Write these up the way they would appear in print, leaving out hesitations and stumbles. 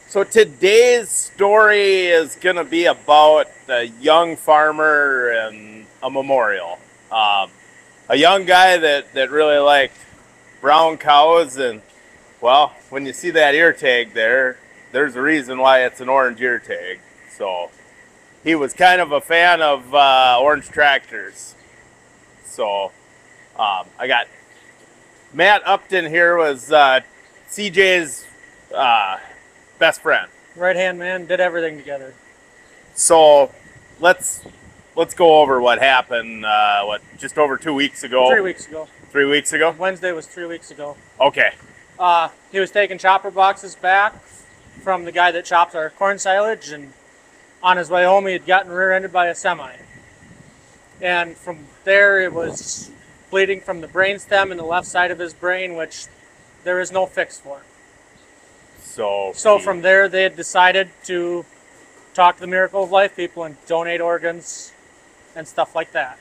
So today's story is going to be about a young farmer and a memorial. A young guy that really liked brown cows, and well, when you see that ear tag there's a reason why it's an orange ear tag. So he was kind of a fan of orange tractors. So I got Matt Upton here was CJ's best friend. Right-hand man, did everything together. So let's go over what happened. Just over 2 weeks ago? 3 weeks ago. 3 weeks ago. Wednesday was 3 weeks ago. Okay. He was taking chopper boxes back from the guy that chops our corn silage, and on his way home he had gotten rear-ended by a semi. And from there it was bleeding from the brainstem and the left side of his brain, which there is no fix for. So from there they had decided to talk to the Miracle of Life people and donate organs and stuff like that.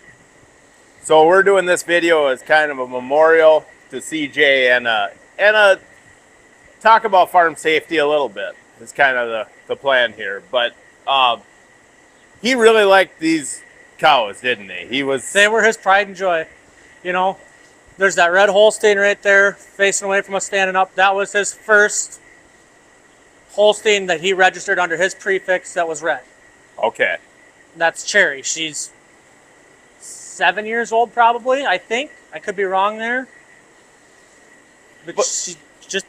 So we're doing this video as kind of a memorial to CJ and a talk about farm safety a little bit. Is kind of the plan here. But he really liked these cows, didn't he? They were his pride and joy. You know, there's that red Holstein right there facing away from us standing up. That was his first Holstein that he registered under his prefix that was red. Okay. That's Cherry. She's 7 years old probably, I think. I could be wrong there. But she just,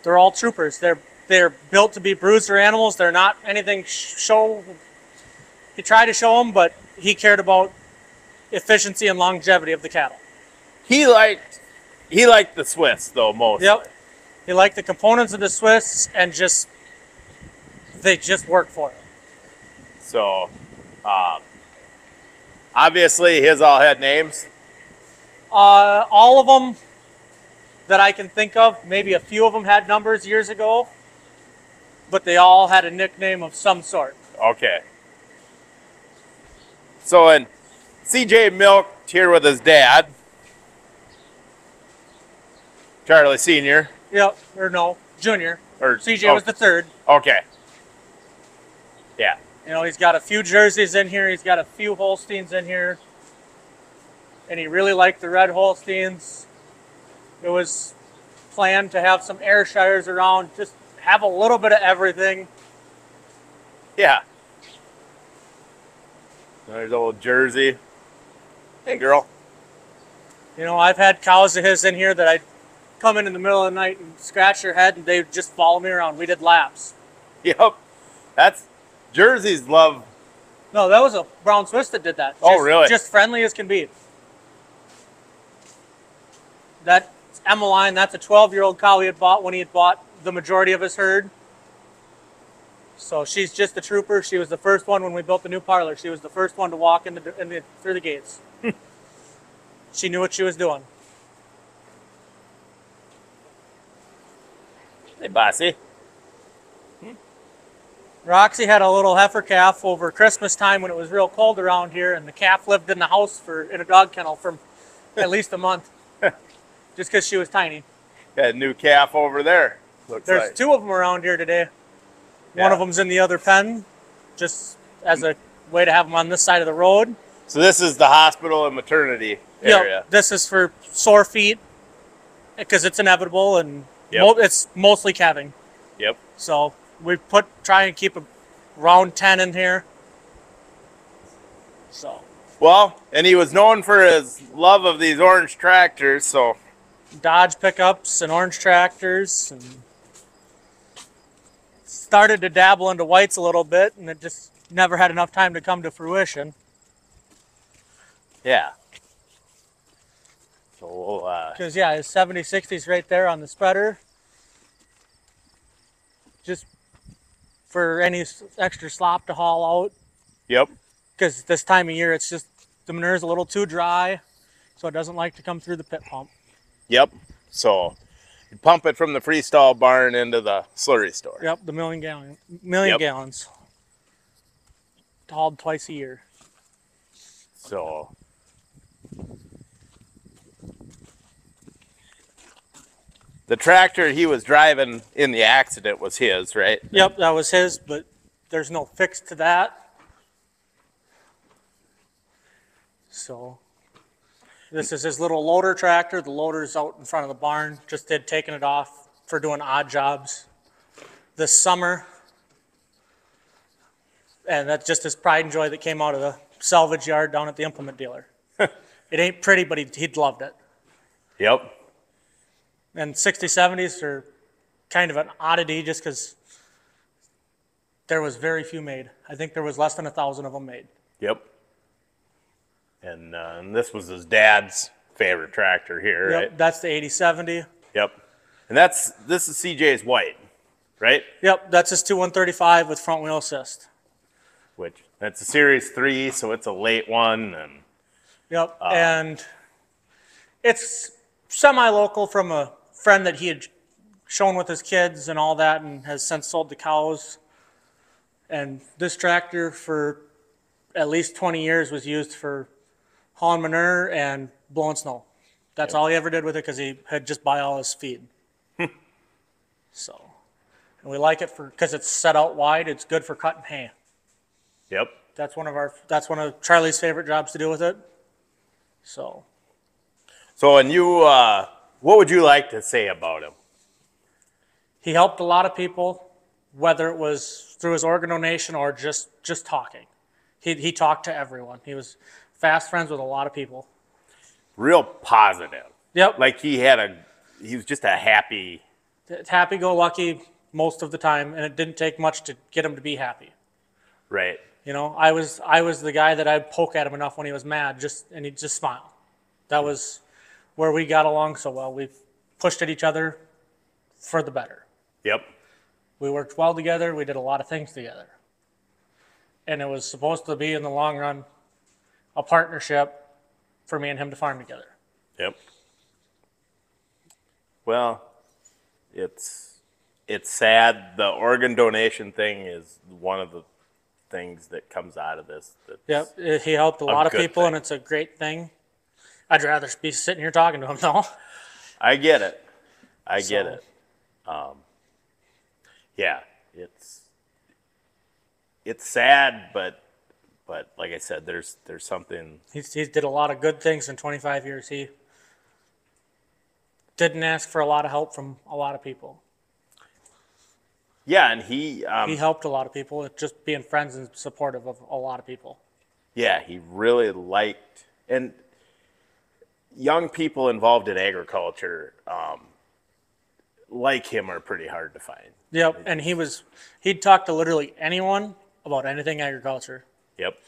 they're all troopers. They're built to be bruiser animals. They're not anything show. He tried to show them, but he cared about efficiency and longevity of the cattle. He liked the Swiss though most. Yep. He liked the components of the Swiss, and they just work for him. So, obviously his all had names. All of them that I can think of, maybe a few of them had numbers years ago, but they all had a nickname of some sort. Okay. So, and CJ milked here with his dad, Charlie Sr. Yep, or no, Junior. Or CJ was the third. Okay. Yeah. You know, he's got a few jerseys in here. He's got a few Holsteins in here. And he really liked the red Holsteins. It was planned to have some Ayrshires around, just have a little bit of everything. Yeah. There's old Jersey. Hey, girl. You know, I've had cows of his in here that I'd come in the middle of the night and scratch their head, and they'd just follow me around. We did laps. Yep. That's Jersey's love. No, that was a brown Swiss that did that. Oh, really? Just friendly as can be. That's Emmeline. That's a 12-year-old cow he had bought when he had bought the majority of his herd. So she's just a trooper. She was the first one when we built the new parlor. She was the first one to walk through the gates. She knew what she was doing. Hey, bossy. Roxy had a little heifer calf over Christmas time when it was real cold around here, and the calf lived in the house in a dog kennel for at least a month, just because she was tiny. Got a new calf over there. There's two of them around here today. Yeah. One of them's in the other pen, just as a way to have them on this side of the road. So this is the hospital and maternity area. Yep, this is for sore feet, because it's inevitable, and Yep. it's mostly calving. Yep. So we try and keep around 10 in here. So. Well, and he was known for his love of these orange tractors, so. Dodge pickups and orange tractors, and started to dabble into whites a little bit, and it just never had enough time to come to fruition. Yeah. So Because, yeah, his 70-60's right there on the spreader. Just for any extra slop to haul out. Yep. Because this time of year, it's just, the manure's a little too dry, so it doesn't like to come through the pit pump. Yep. So you pump it from the freestall barn into the slurry store. Yep, the million gallons. Hauled twice a year. The tractor he was driving in the accident was his, right? Yep, that was his, but there's no fix to that. So this is his little loader tractor. The loader's out in front of the barn. Just taking it off for doing odd jobs this summer. And that's just his pride and joy that came out of the salvage yard down at the implement dealer. It ain't pretty, but he'd loved it. Yep. And 60s, 70s are kind of an oddity just because there was very few made. I think there was less than 1,000 of them made. Yep. And this was his dad's favorite tractor here, Yep, right? that's the 8070. Yep. And this is CJ's white, right? Yep, that's his 2135 with front wheel assist. Which that's a Series 3, so it's a late one. And Yep, and it's semi-local from a friend that he had shown with his kids and all that, and has since sold the cows. And this tractor for at least 20 years was used for hauling manure and blowing snow. That's all he ever did with it because he had just buy all his feed. So, and we like it because it's set out wide. It's good for cutting hay. yep. That's one of Charlie's favorite jobs to do with it. So And you, what would you like to say about him? he helped a lot of people, whether it was through his organ donation or just talking. He talked to everyone. He was fast friends with a lot of people. Real positive. Yep. Like he was just a happy. Happy-go-lucky most of the time, and it didn't take much to get him to be happy. Right. You know, I was the guy that I'd poke at him enough when he was mad, and he'd just smile. That was where we got along so well. We pushed at each other for the better. Yep. We worked well together. We did a lot of things together. And it was supposed to be, in the long run, a partnership for me and him to farm together. Yep. Well, it's sad. The organ donation thing is one of the things that comes out of this. Yep, he helped a lot of people, thing. and it's a great thing. I'd rather be sitting here talking to him, though. I get it. I get it. Yeah, it's sad, but like I said, there's something. He did a lot of good things in 25 years. He didn't ask for a lot of help from a lot of people. Yeah, and he helped a lot of people, just being friends and supportive of a lot of people. Yeah, he really liked, and young people involved in agriculture like him are pretty hard to find. Yep, and he'd talk to literally anyone about anything agriculture. Yep.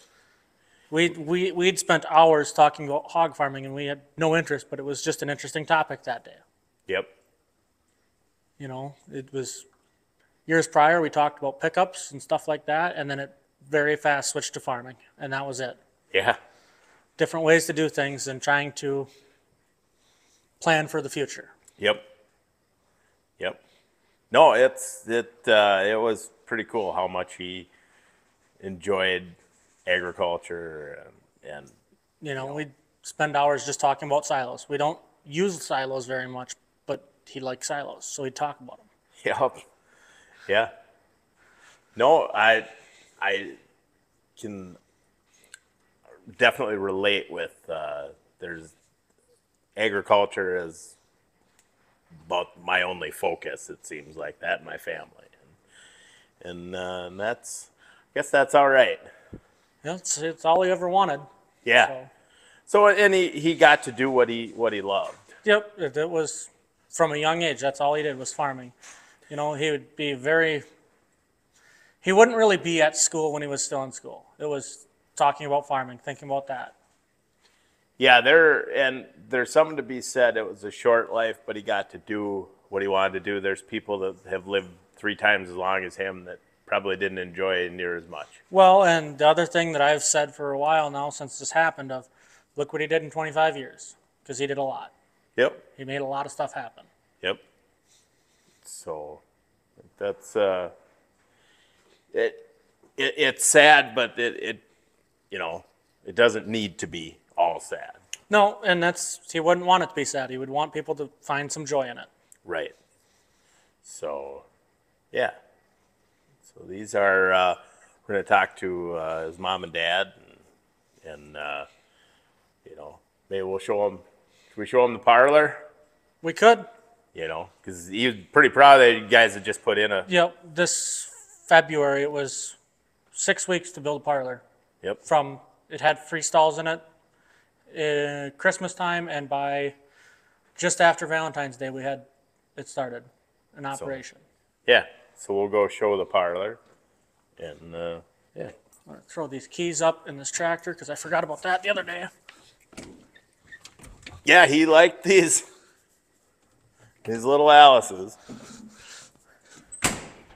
We'd spent hours talking about hog farming, and we had no interest, but it was just an interesting topic that day. Yep. You know, it was years prior, we talked about pickups and stuff like that, and then it very fast switched to farming, and that was it. Yeah. Different ways to do things and trying to plan for the future. Yep. Yep. No, it was pretty cool how much he enjoyed agriculture and you know, we'd spend hours just talking about silos. We don't use silos very much, but he liked silos, so we'd talk about them. Yep. Yeah. No, I can definitely relate with there's agriculture is about my only focus. It seems like that in my family, and that's I guess that's all right. Yeah, it's all he ever wanted. Yeah. So and he got to do what he loved. Yep, it was from a young age. That's all he did was farming. You know, he wouldn't really be at school when he was still in school. It was talking about farming, thinking about that. Yeah, there's something to be said. It was a short life, but he got to do what he wanted to do. There's people that have lived 3 times as long as him that probably didn't enjoy it near as much. Well, and the other thing that I've said for a while now since this happened of, look what he did in 25 years, because he did a lot. Yep. He made a lot of stuff happen. Yep. So that's it's sad, but it doesn't need to be all sad. No, and he wouldn't want it to be sad. He would want people to find some joy in it. Right. So, yeah. So these are, we're going to talk to his mom and dad, and you know, maybe we'll show him. Should we show him the parlor? We could. You know, because he was pretty proud that you guys had just put in a. Yep. This February, it was 6 weeks to build a parlor. Yep. It had 3 stalls in it, Christmas time, and by just after Valentine's Day, we had it started in operation. Yeah. So we'll go show the parlor, and yeah. I'm gonna throw these keys up in this tractor because I forgot about that the other day. Yeah, he liked these little Allises.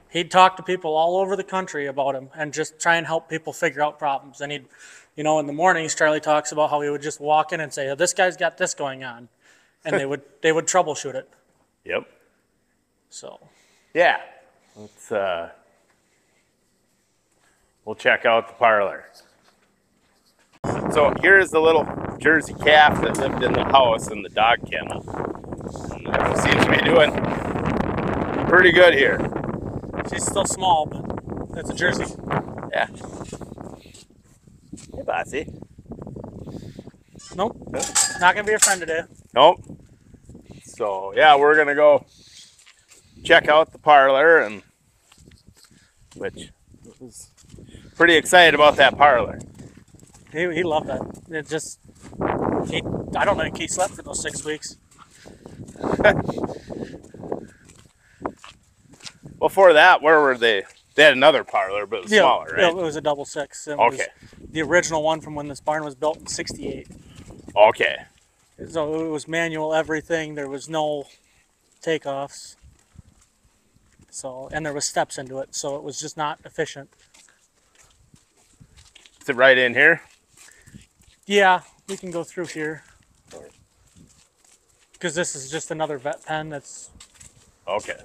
He'd talk to people all over the country about him and just try and help people figure out problems. And he'd, in the mornings, Charlie talks about how he would just walk in and say, "This guy's got this going on," and they would troubleshoot it. Yep. So. Yeah. Let's we'll check out the parlor. So here's the little Jersey calf that lived in the house in the dog kennel. And seems to be doing pretty good here. She's still small, but that's a Jersey. Yeah. Hey, Bossy. Nope. Not going to be a friend today. Nope. So, yeah, we're going to go check out the parlor, and which was pretty excited about that parlor. He loved that. It just, I don't think he slept for those 6 weeks. Before that, where were they? They had another parlor, but it was smaller, right? Yeah, it was a double six. It was the original one from when this barn was built in '68. Okay. So it was manual everything. There was no takeoffs. So, and there was steps into it, so it was just not efficient. Is it right in here? Yeah, we can go through here. Because this is just another vet pen that's... Okay.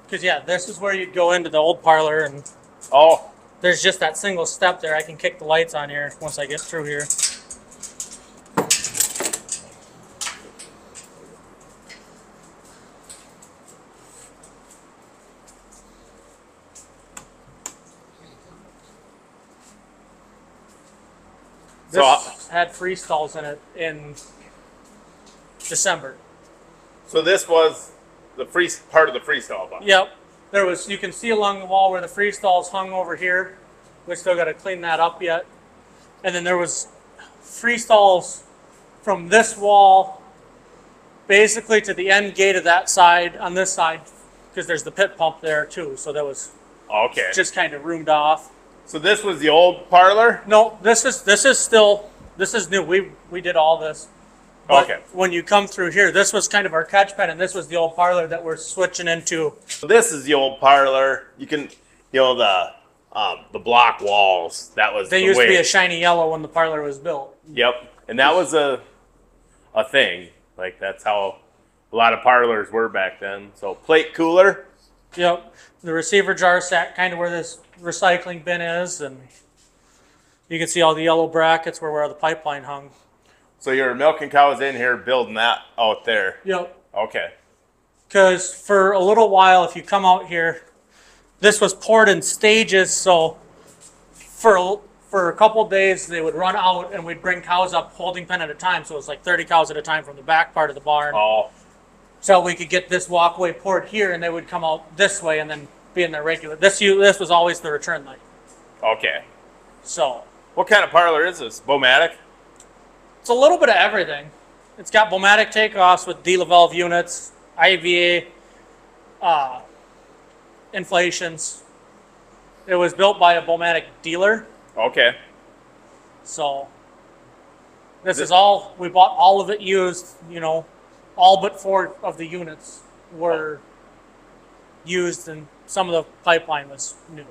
Because, yeah, this is where you'd go into the old parlor, and there's just that single step there. I can kick the lights on here once I get through here. This had 3 stalls in it in December. So this was the part of the freestall box. Yep. There was, you can see along the wall where the freestalls hung over here. We still got to clean that up yet. And then there was freestalls from this wall basically to the end gate of that side on this side, because there's the pit pump there too. So that was just kind of roomed off. So this was the old parlor? No, this is new. We did all this. But when you come through here, this was kind of our catch pen, and this was the old parlor that we're switching into. So this is the old parlor. You can, the block walls. That was they used to be a shiny yellow when the parlor was built. Yep, and that was a thing. Like that's how a lot of parlors were back then. So plate cooler. Yep, the receiver jar sat kind of where this recycling bin is, and you can see all the yellow brackets where the pipeline hung. So you're milking cows in here, building that out there. Yep. Okay. Because for a little while, if you come out here, this was poured in stages. So for a couple of days, they would run out, and we'd bring cows up holding pen at a time. So it was like 30 cows at a time from the back part of the barn. Oh. So we could get this walkway poured here, and they would come out this way and then be in their regular. This was always the return line. Okay. So. What kind of parlor is this? Bomatic? It's a little bit of everything. It's got Bomatic takeoffs with D-valve units, IVA, inflations. It was built by a Bomatic dealer. Okay. So this is all, we bought all of it used, all but 4 of the units were used, and some of the pipeline was new.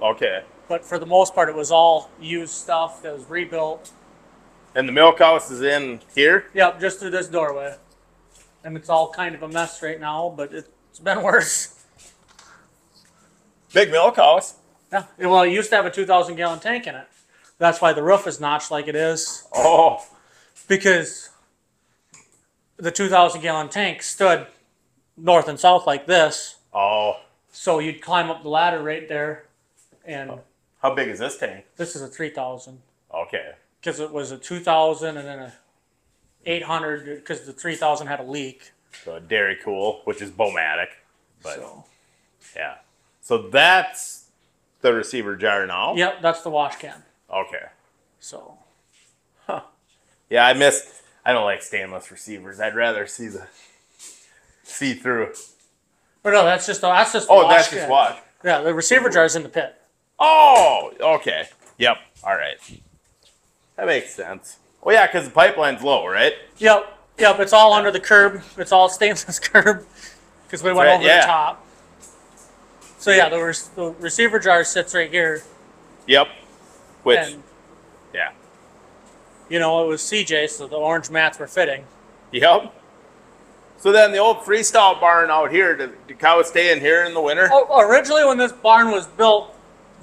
Okay. But for the most part, it was all used stuff that was rebuilt. And the milk house is in here? Yep, just through this doorway. And it's all kind of a mess right now, but it's been worse. Big milk house. Yeah, well, it used to have a 2,000-gallon tank in it. That's why the roof is notched like it is. Oh. Because the 2,000-gallon tank stood north and south like this. Oh. So you'd climb up the ladder right there. And how big is this tank? This is a 3,000. Okay. Because it was a 2,000 and then a 800 because the 3,000 had a leak. So a Dairy Cool, which is Bomatic. But So. Yeah. So that's the receiver jar now? Yep, that's the wash can. Okay. So. Huh. Yeah, I don't like stainless receivers. I'd rather see through. But no, that's just the wash that's can. just wash. Yeah, the receiver jar is in the pit. Oh, okay. Yep. All right. That makes sense. Well, yeah, because the pipeline's low, right? Yep. It's all under the curb. It's all stainless curb because we went over the top. So yeah, the receiver jar sits right here. Yep. Which, and, yeah. You know, it was CJ, so the orange mats were fitting. Yep. So then the old freestyle barn out here, did cows stay in here in the winter? Oh, originally when this barn was built,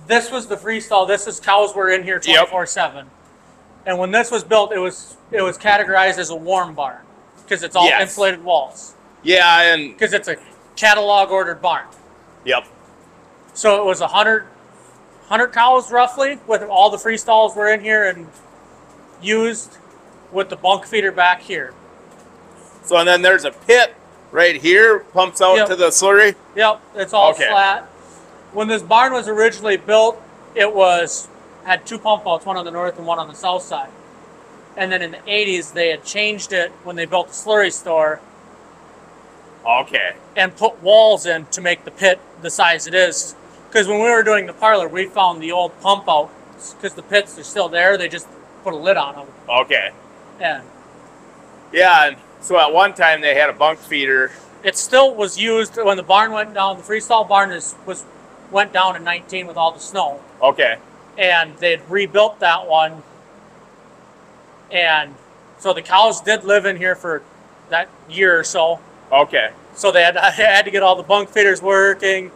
this was the freestyle. Cows were in here 24/7. And when this was built, it was categorized as a warm barn because it's all insulated walls. Yeah, and because it's a catalog ordered barn. Yep. So it was 100 cows roughly, with all the freestalls were in here and used with the bunk feeder back here. So and then there's a pit right here, pumps out to the slurry? Yep, it's all flat. When this barn was originally built, it had two pump outs, one on the north and one on the south side. And then in the 80s, they had changed it when they built the slurry store. Okay. And put walls in to make the pit the size it is. Because when we were doing the parlor, we found the old pump outs, because the pits are still there, they just put a lid on them. Okay. And and so at one time they had a bunk feeder. It still was used when the barn went down. The freestall barn went down in 19 with all the snow. Okay. And they'd rebuilt that one. And so the cows did live in here for that year or so. Okay. So they had to get all the bunk feeders working.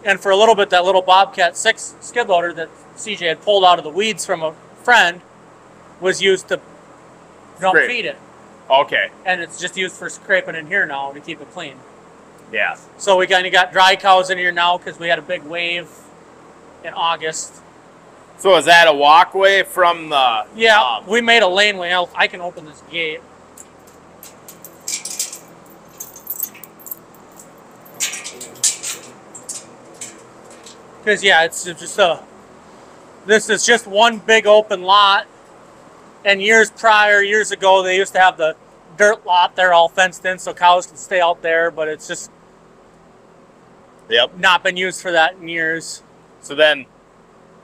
And for a little bit, that little Bobcat 6 skid loader that CJ had pulled out of the weeds from a friend was used to feed it. Okay. And it's just used for scraping in here now to keep it clean. Yeah. So we kind of got dry cows in here now because we had a big wave in August. So is that a walkway from the... Yeah, we made a laneway. I can open this gate. Because, it's just this is just one big open lot. And years ago, they used to have the dirt lot there all fenced in so cows could stay out there, but it's just not been used for that in years. So then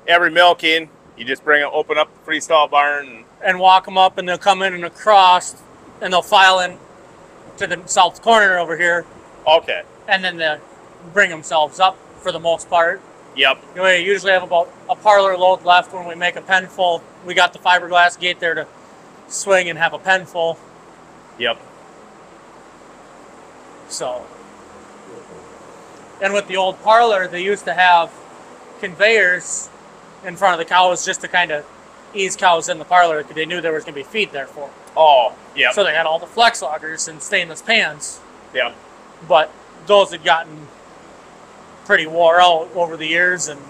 every milking, you just open up the freestall barn and walk them up, and they'll come in and across, and they'll file in to the south corner over here. Okay. And then they bring themselves up for the most part. Yep. We usually have about a parlor load left when we make a pen full. We got the fiberglass gate there to swing and have a pen full. Yep. So. And with the old parlor, they used to have conveyors in front of the cows just to kind of ease cows in the parlor because they knew there was going to be feed there for them. Oh, yeah. So they had all the flex loggers and stainless pans. Yeah. But those had gotten pretty wore out over the years. And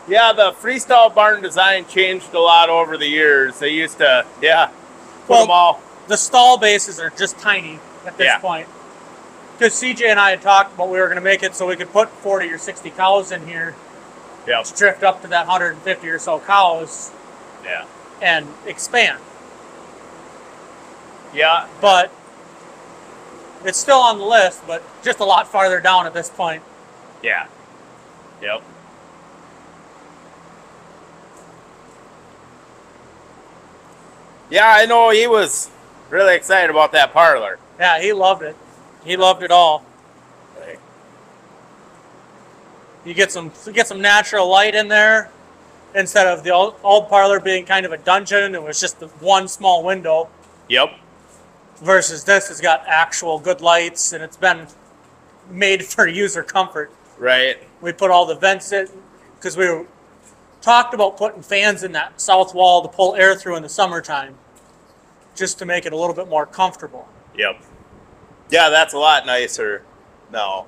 yeah, the freestyle barn design changed a lot over the years. They used to, put them all. The stall bases are just tiny at this point. Because CJ and I had talked about we were going to make it so we could put 40 or 60 cows in here. Yeah. To drift up to that 150 or so cows. Yeah. And expand. Yeah. But it's still on the list, but just a lot farther down at this point. Yeah. Yep. Yeah, I know he was really excited about that parlor. Yeah, he loved it. He loved it all. You get some natural light in there. Instead of the old parlor being kind of a dungeon, it was just the one small window. Yep. Versus this has got actual good lights, and it's been made for user comfort. Right. We put all the vents in because we talked about putting fans in that south wall to pull air through in the summertime, just to make it a little bit more comfortable. Yep. Yeah, that's a lot nicer now.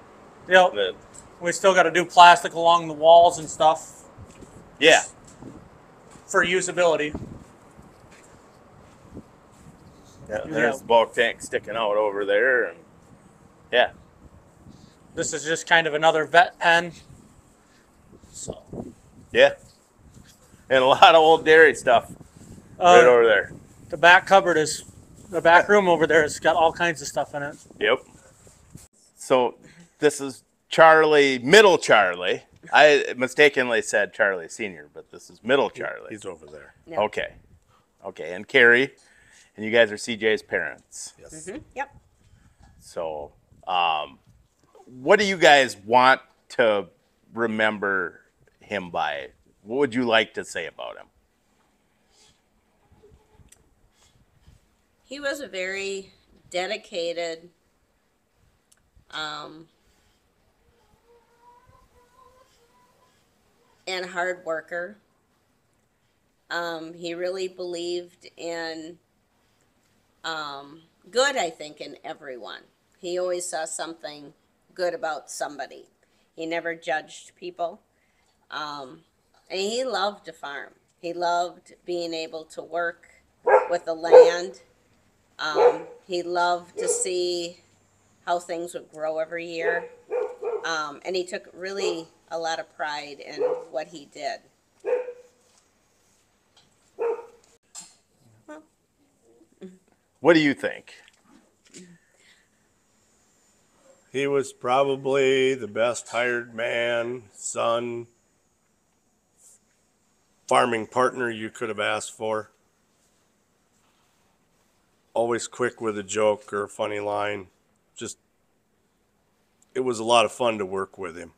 Yep. We still got to do plastic along the walls and stuff. Yeah. For usability. Yeah, there's the bulk tank sticking out over there, and yeah. This is just kind of another vet pen. So. Yeah. And a lot of old dairy stuff right over there. The back cupboard is, the back room over there has got all kinds of stuff in it. Yep. So this is Charlie, middle Charlie. I mistakenly said Charlie Sr., but this is middle Charlie. He's over there. Yep. Okay. Okay, and Carrie, and you guys are CJ's parents. Yes. Mm-hmm. Yep. So, what do you guys want to remember him by? What would you like to say about him? He was a very dedicated, and hard worker. He really believed in good, I think, in everyone. He always saw something good about somebody. He never judged people. And he loved to farm. He loved being able to work with the land. He loved to see how things would grow every year. And he took really a lot of pride in what he did. What do you think? He was probably the best hired man, son, farming partner you could have asked for. Always quick with a joke or a funny line. Just, it was a lot of fun to work with him.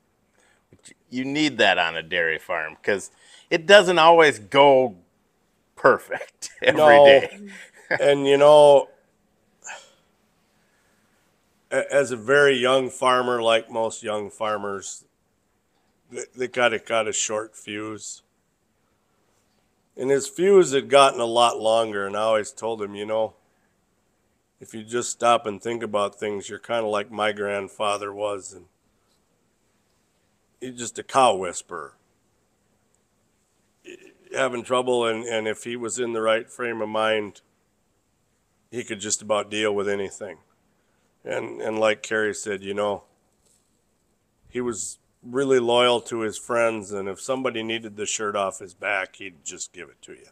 You need that on a dairy farm because it doesn't always go perfect every day. And you know, as a very young farmer, like most young farmers, they got a short fuse. And his fuse had gotten a lot longer, and I always told him, you know, if you just stop and think about things, you're kind of like my grandfather was, and he's just a cow whisperer. Having trouble, and if he was in the right frame of mind, he could just about deal with anything. And like Carrie said, you know, he was really loyal to his friends, and if somebody needed the shirt off his back, he'd just give it to you.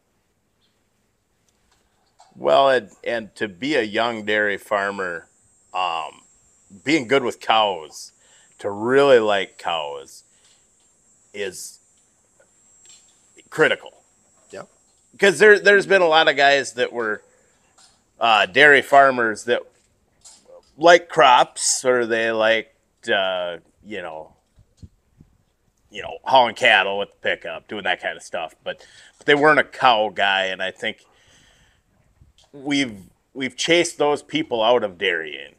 Well, and to be a young dairy farmer, being good with cows, to really like cows, is critical. Yep. Because there's been a lot of guys that were dairy farmers that like crops, or they liked, hauling cattle with the pickup, doing that kind of stuff. But they weren't a cow guy, and I think we've chased those people out of dairying.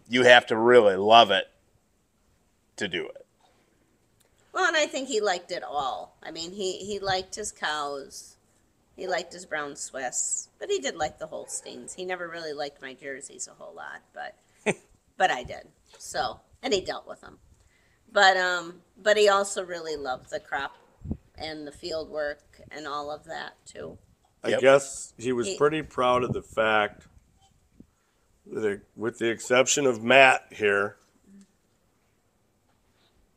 You have to really love it to do it. Well, and I think he liked it all. I mean, he liked his cows. He liked his brown Swiss, but he did like the Holsteins. He never really liked my jerseys a whole lot, but I did. So, and he dealt with them. But he also really loved the crop and the field work and all of that too. I guess he was pretty proud of the fact that, with the exception of Matt here,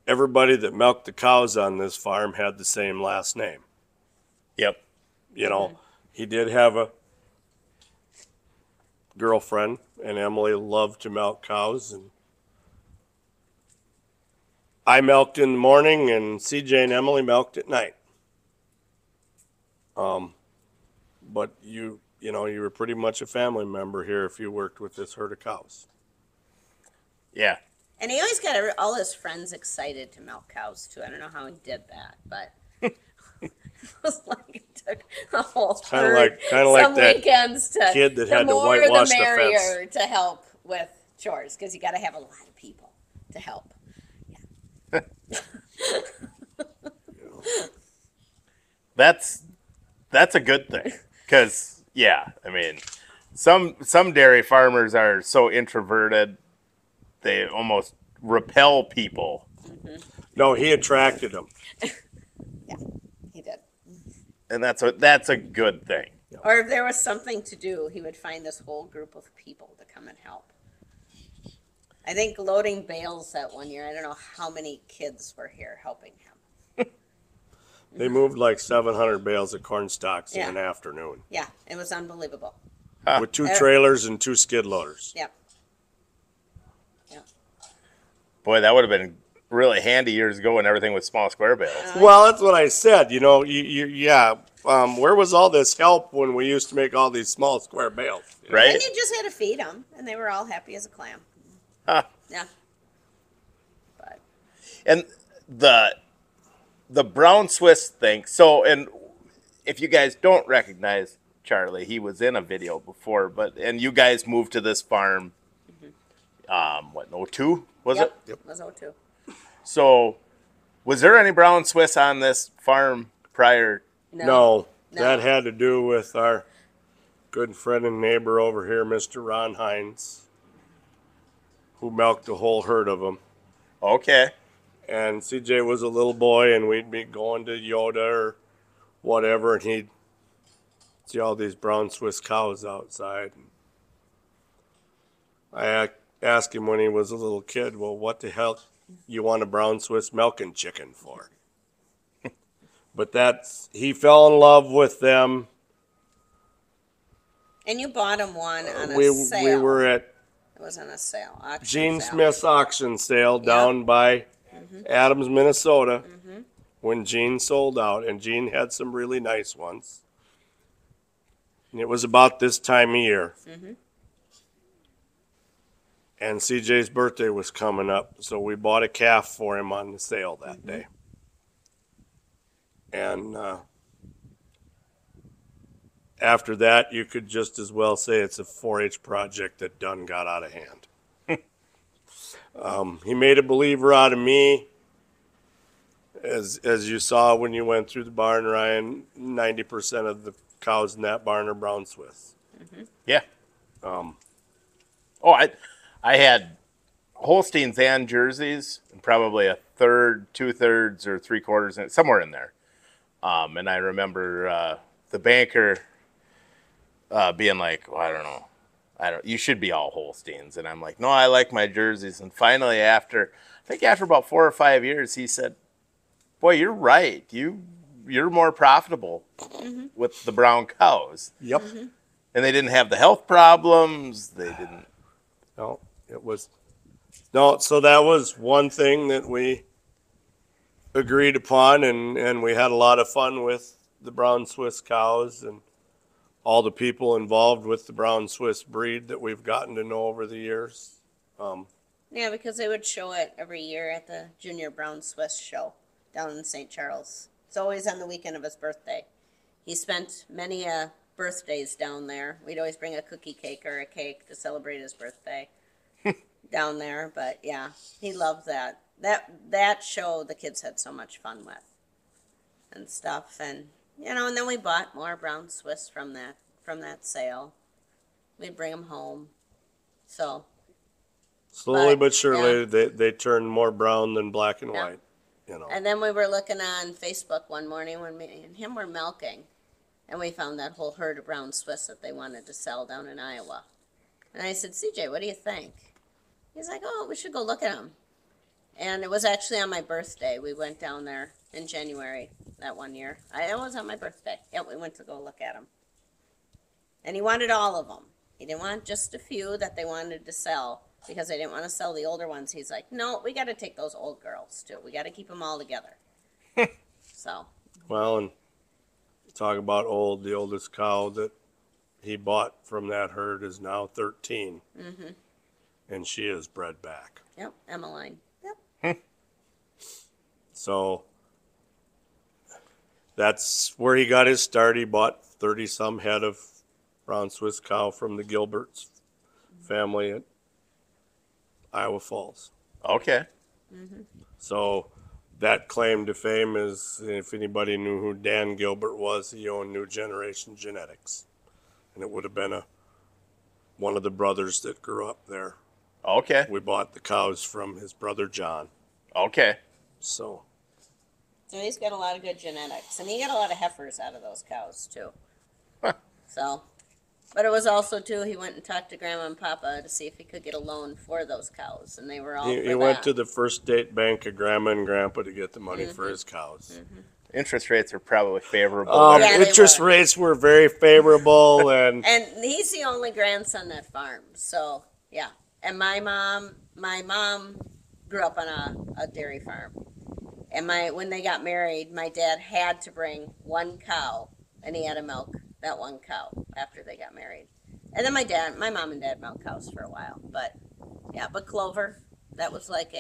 everybody that milked the cows on this farm had the same last name. Yep. You know, he did have a girlfriend, and Emily loved to milk cows. And I milked in the morning, and CJ and Emily milked at night. But you were pretty much a family member here if you worked with this herd of cows. Yeah. And he always got all his friends excited to milk cows too. I don't know how he did that, but was like it took a whole Kind of herd, like some that weekends to kid that the had to more whitewash the the fence. merrier to help with chores because you got to have a lot of people to help. That's a good thing, because I mean, some dairy farmers are so introverted they almost repel people. No, he attracted them. Yeah, he did. And that's a good thing. Or if there was something to do, he would find this whole group of people to come and help. I think loading bales that one year, I don't know how many kids were here helping him. They moved like 700 bales of corn stalks in Yeah. an afternoon Yeah, it was unbelievable. with 2 trailers and 2 skid loaders. Yep. Yep. Boy, that would have been really handy years ago when everything was small square bales. Well, that's what I said. You know, where was all this help when we used to make all these small square bales? Right? And you just had to feed them, and they were all happy as a clam. Huh. Yeah. But And the brown Swiss thing. So, and if you guys don't recognize Charlie, he was in a video before, and you guys moved to this farm, what, in 02, was it? Yep. It was 02. So, was there any brown Swiss on this farm prior? No, that had to do with our good friend and neighbor over here, Mr. Ron Hines, who milked a whole herd of them. Okay. And CJ was a little boy, and we'd be going to Yoda or whatever, and he'd see all these brown Swiss cows outside. I asked him when he was a little kid, well, what the hell you want a brown Swiss milking chicken for? But he fell in love with them. And you bought him one on a We sale. were at It was on a sale. Auction Gene sale. Smith's auction sale down by Adams, Minnesota, when Gene sold out, and Gene had some really nice ones. And it was about this time of year. And CJ's birthday was coming up, so we bought a calf for him on the sale that day. And after that, you could just as well say it's a 4-H project that done got out of hand. He made a believer out of me. As you saw when you went through the barn, Ryan, 90% of the cows in that barn are brown Swiss. Yeah. I had Holsteins and Jerseys, and probably a third, 2/3, or 3/4, somewhere in there. And I remember the banker being like, well, I don't know. You should be all Holsteins. And I'm like, no, I like my Jerseys. And finally, after about 4 or 5 years, he said, boy, you're right. You're more profitable with the brown cows. Yep. And they didn't have the health problems. They didn't. No, it was. No, so that was one thing that we agreed upon, and we had a lot of fun with the brown Swiss cows and all the people involved with the brown Swiss breed that we've gotten to know over the years. Yeah, because they would show it every year at the Junior Brown Swiss show down in St. Charles. It's always on the weekend of his birthday. He spent many birthdays down there. We'd always bring a cookie cake or a cake to celebrate his birthday down there. But yeah, he loved that. That show the kids had so much fun with and stuff. And and then we bought more brown Swiss from that sale. We'd bring them home. So slowly but surely, they turned more brown than black and white. And then we were looking on Facebook one morning when me and him were milking, and we found that whole herd of brown Swiss that they wanted to sell down in Iowa. And I said, CJ, what do you think? He's like, oh, we should go look at them. And it was actually on my birthday. We went down there in January that one year. It was on my birthday. Yeah, we went to go look at them. And he wanted all of them. He didn't want just a few that they wanted to sell because they didn't want to sell the older ones. He's like, no, we got to take those old girls too. We got to keep them all together. So. Well, and talk about old. The oldest cow that he bought from that herd is now 13. And she is bred back. Yep, Emmeline. Yep. So that's where he got his start. He bought 30-some head of brown Swiss cow from the Gilberts family at Iowa Falls. Okay. So that claim to fame is, if anybody knew who Dan Gilbert was, he owned New Generation Genetics. And it would have been one of the brothers that grew up there. Okay. We bought the cows from his brother John. Okay. So he's got a lot of good genetics, and he got a lot of heifers out of those cows too. So, but it was also too, he went and talked to Grandma and Papa to see if he could get a loan for those cows, and they were all he for went that. to the First State Bank of Grandma and Grandpa to get the money for his cows. Interest rates are probably favorable. Yeah, they Interest were. rates were very favorable, and And he's the only grandson that farms, so yeah. And my mom grew up on a dairy farm. And when they got married, my dad had to bring one cow, and he had to milk that one cow after they got married. And then my mom and dad milked cows for a while, but yeah, but Clover, that was like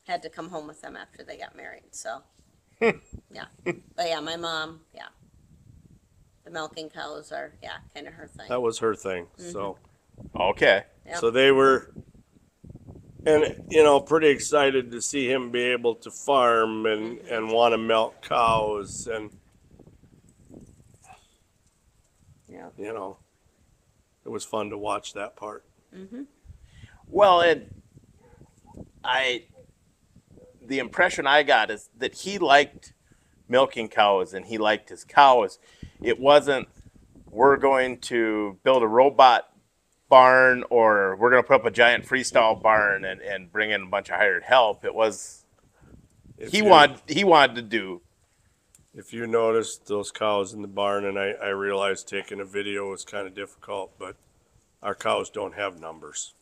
had to come home with them after they got married, so yeah. But yeah, my mom, yeah, the milking cows are, yeah, kind of her thing. that was her thing. So, Okay. Yeah. so they were, and pretty excited to see him be able to farm and want to milk cows, and Yeah. it was fun to watch that part. Well, and the impression I got is that he liked milking cows and he liked his cows. It wasn't, we're going to build a robot barn or we're going to put up a giant freestyle barn and bring in a bunch of hired help. It was, he wanted to do. If you noticed those cows in the barn, and I realized taking a video was kind of difficult, but our cows don't have numbers.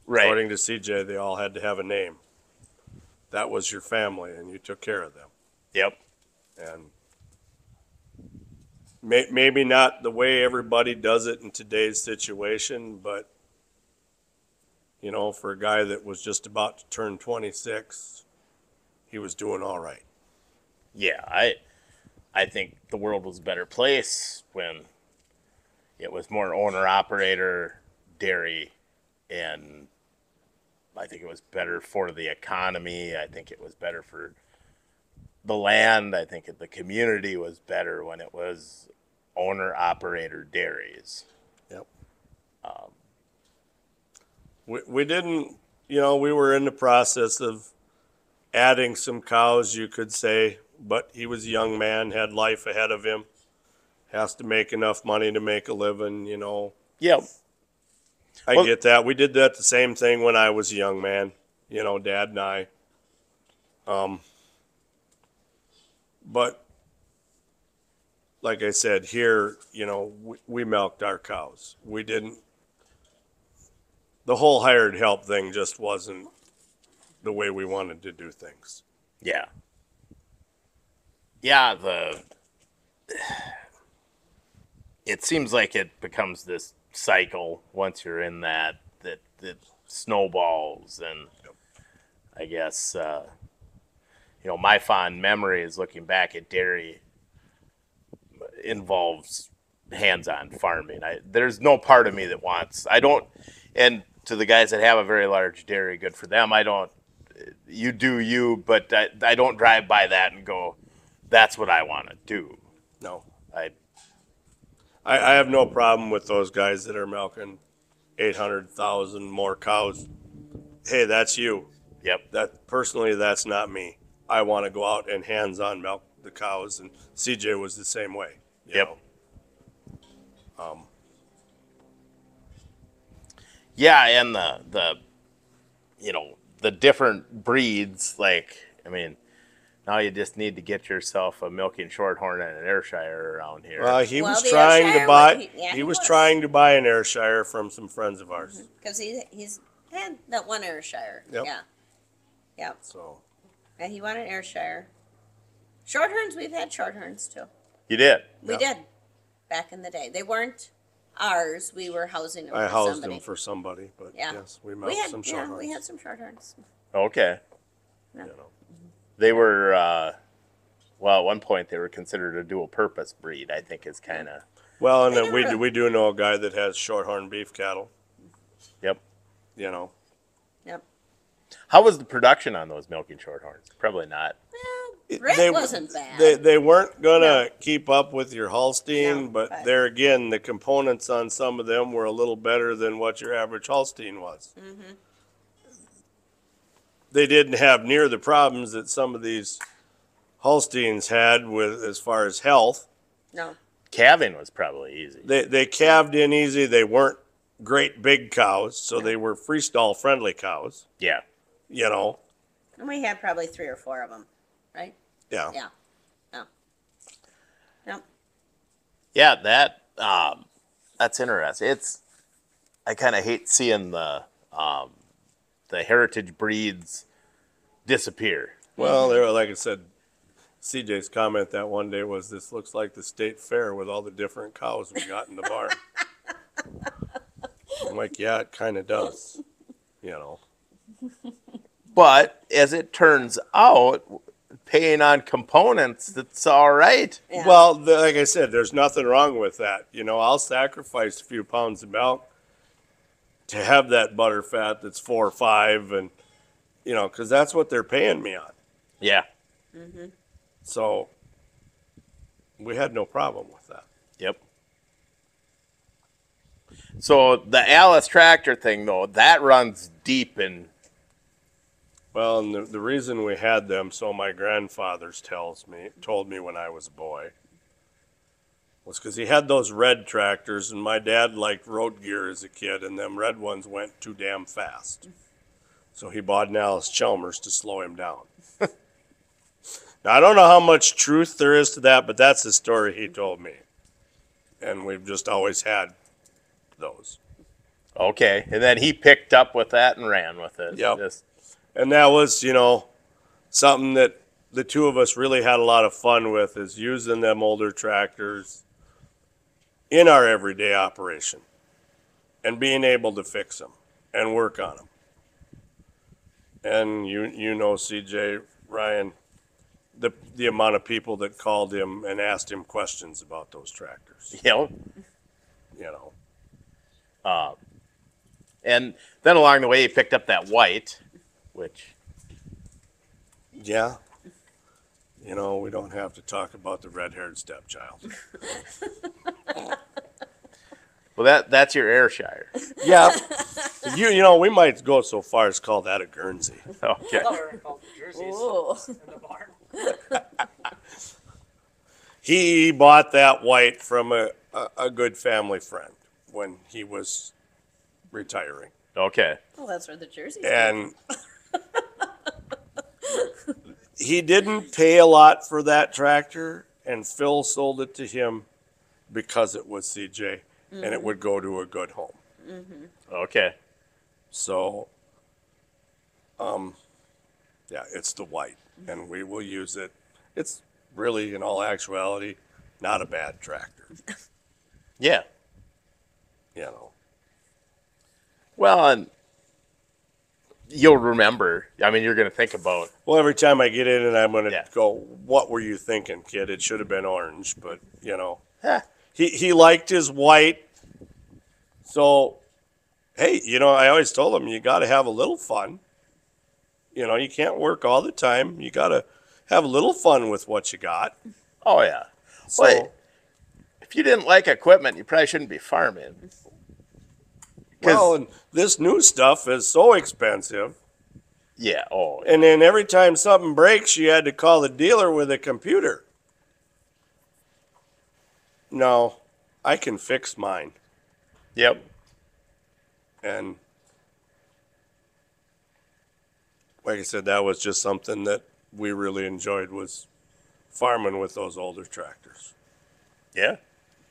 Right. According to CJ, they all had to have a name. That was your family, and you took care of them. Yep. And maybe not the way everybody does it in today's situation, but, for a guy that was just about to turn 26, he was doing all right. Yeah, I think the world was a better place when it was more owner-operator dairy, and I think it was better for the economy. I think it was better for the land. I think the community was better when it was owner-operator dairies. Yep. We didn't, we were in the process of adding some cows, you could say, but he was a young man, had life ahead of him, has to make enough money to make a living, Yep. I get that. We did that the same thing when I was a young man, Dad and I. But like I said, here, we milked our cows. We didn't, the whole hired help thing just wasn't the way we wanted to do things. Yeah. Yeah, it seems like it becomes this cycle once you're in that snowballs, and I guess my fond memories looking back at dairy involves hands-on farming. There's no part of me that wants, and to the guys that have a very large dairy, good for them. You do you, but I don't drive by that and go, that's what I want to do. No. I I have no problem with those guys that are milking 800,000 more cows. Hey, that's you. Yep. Personally, that's not me. I want to go out and hands-on milk the cows, and CJ was the same way. Yep. know. Yeah, and the different breeds, now you just need to get yourself a milking shorthorn and an Ayrshire around here. He Well, was the trying Ayrshire to buy. was- yeah, he he was was. trying to buy an Ayrshire from some friends of ours. Because he's had that one Ayrshire. Yep. Yeah. Yeah. So And he wanted Ayrshire. Shorthorns, we've had Shorthorns too. You did. We Yep. did back in the day. They weren't ours. We were housing them I for housed somebody. them for somebody, but Yeah. yes, we milked some Shorthorns. we had some Shorthorns. Okay. You know. They were Well, at one point they were considered a dual purpose breed, I think is kind of. Well, and then we do know a guy that has shorthorn beef cattle. Yep. You know. Yep. How was the production on those milking shorthorns? Probably not. Well, Brett wasn't bad. They weren't gonna keep up with your Holstein, No, but there again, the components on some of them were a little better than what your average Holstein was. Mm-hmm. They didn't have near the problems that some of these Holsteins had with as far as health. No. Calving was probably easy. They calved in easy. They weren't great big cows, so they were freestall friendly cows. Yeah. You know. And we had probably 3 or 4 of them, right? Yeah. Yeah. No. Yep. Yeah, that's interesting. I kind of hate seeing the heritage breeds disappear. Well, they were, like I said, CJ's comment that one day was, "This looks like the state fair with all the different cows we got in the barn." I'm like, yeah, it kind of does. You know. But as it turns out, paying on components, that's all right. Yeah. Well, like I said, there's nothing wrong with that. You know, I'll sacrifice a few pounds of milk to have that butter fat that's 4 or 5, and you know, because that's what they're paying me on. Yeah. Mm-hmm. So we had no problem with that. Yep. So the Allis tractor thing, though, that runs deep in. Well, and the reason we had them, so my grandfather's told me when I was a boy, was because he had those red tractors, and my dad liked road gear as a kid, and them red ones went too damn fast. So he bought an Allis Chalmers to slow him down. Now, I don't know how much truth there is to that, but that's the story he told me. And we've just always had those. Okay. And then he picked up with that and ran with it. Yep. Just, And that was, you know, something that the two of us really had a lot of fun with, is using them older tractors in our everyday operation and being able to fix them and work on them. And you know, CJ, Ryan, the amount of people that called him and asked him questions about those tractors, you know. you know. And then along the way, he picked up that white, which. Yeah. You know, we don't have to talk about the red-haired stepchild. Well, that's your Ayrshire. Yeah. You know, we might go so far as call that a Guernsey. Okay. I thought we were called the jerseys Ooh. in the barn. He bought that white from a good family friend when he was retiring. Okay. Well, that's where the jerseys And he didn't pay a lot for that tractor, and Phil sold it to him because it was CJ, and it would go to a good home. Okay. So, yeah, it's the white, and we will use it. It's really, in all actuality, not a bad tractor, Yeah. you know. Well, and you'll remember. I mean, you're going to think about. Well, every time I get in, and I'm going to Yeah. go, "What were you thinking, kid? It should have been orange," but you know, Eh, he liked his white. So, hey, you know, I always told him, you got to have a little fun. You know, you can't work all the time. You got to have a little fun with what you got. oh yeah. So, Well, if you didn't like equipment, you probably shouldn't be farming. 'Cause- well, and this new stuff is so expensive. Yeah. Oh. And then every time something breaks, you had to call the dealer with a computer. No, I can fix mine. Yep. And like I said, that was just something that we really enjoyed, was farming with those older tractors. Yeah.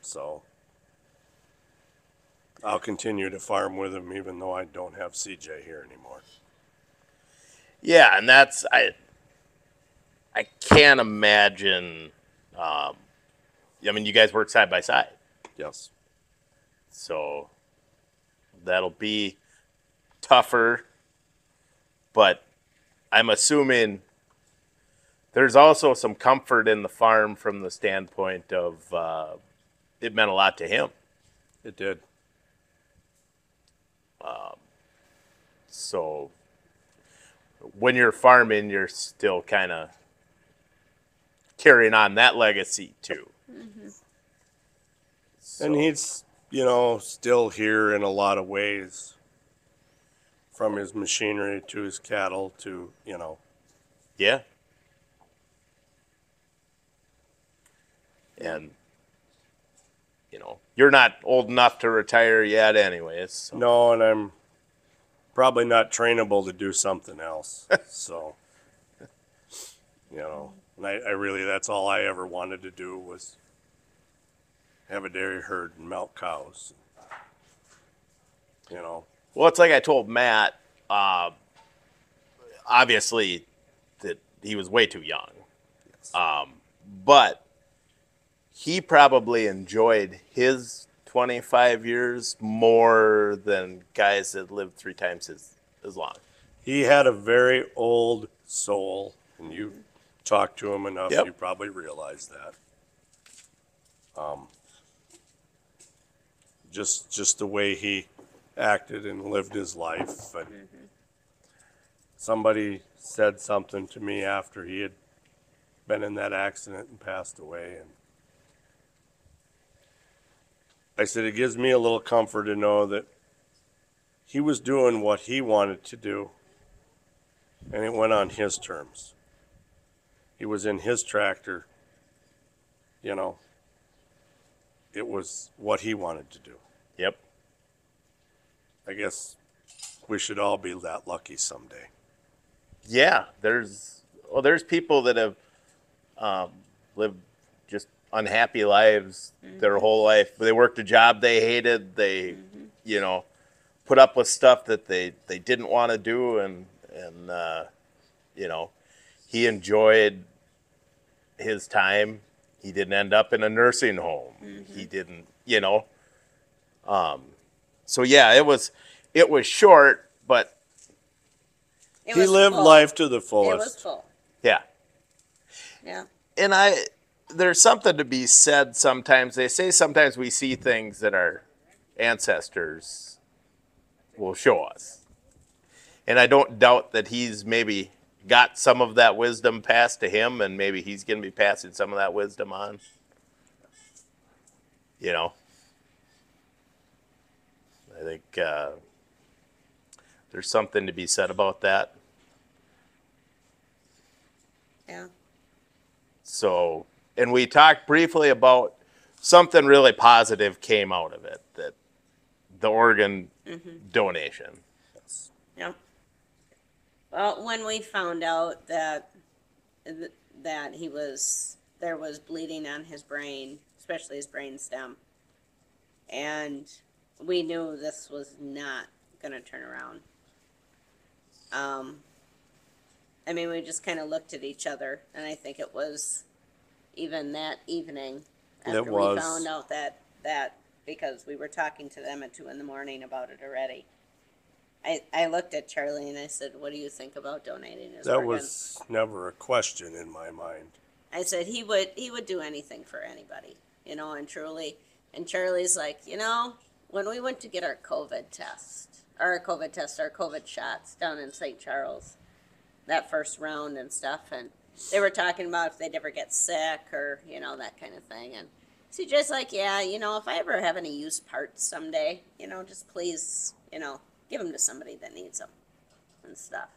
So I'll continue to farm with them even though I don't have CJ here anymore. Yeah, and that's I can't imagine. I mean, you guys work side by side, Yes. so that'll be tougher. But I'm assuming there's also some comfort in the farm from the standpoint of it meant a lot to him. It did. So when you're farming, you're still kind of carrying on that legacy too. Mm-hmm. So, And he's, still here in a lot of ways. From his machinery to his cattle to, yeah. And, you're not old enough to retire yet anyways. So. No, and I'm probably not trainable to do something else. So, and I really, that's all I ever wanted to do was have a dairy herd and milk cows. Well, it's like I told Matt, obviously that he was way too young. Yes. But he probably enjoyed his 25 years more than guys that lived 3 times as long. He had a very old soul, and you talked to him enough, Yep. you probably realize that. Just the way he acted and lived his life. And somebody said something to me after he had been in that accident and passed away, and I said it gives me a little comfort to know that he was doing what he wanted to do, and it went on his terms. He was in his tractor, it was what he wanted to do. Yep. I guess we should all be that lucky someday. Yeah, there's people that have lived just unhappy lives their whole life. They worked a job they hated. They, put up with stuff that they didn't want to do, and he enjoyed his time. He didn't end up in a nursing home. He didn't, So yeah, it was short, but He lived life to the It fullest. was full. yeah. Yeah. And there's something to be said sometimes. They say sometimes we see things that our ancestors will show us. And I don't doubt that he's maybe got some of that wisdom passed to him, and maybe he's going to be passing some of that wisdom on. I think there's something to be said about that. Yeah. So, and we talked briefly about something really positive came out of it, that the organ donation. Yeah. Well, when we found out that there was bleeding on his brain, especially his brain stem, and we knew this was not going to turn around. We just kind of looked at each other, and I think it was even that evening after we found out that because we were talking to them at 2 a.m. about it already. I looked at Charlie and I said, "What do you think about donating his organ?" That was never a question in my mind. I said he would do anything for anybody, and truly. And Charlie's like, when we went to get our COVID shots down in St. Charles, that first round and stuff, and they were talking about if they'd ever get sick or, that kind of thing. And CJ's like, yeah, if I ever have any used parts someday, just please, give them to somebody that needs them and stuff.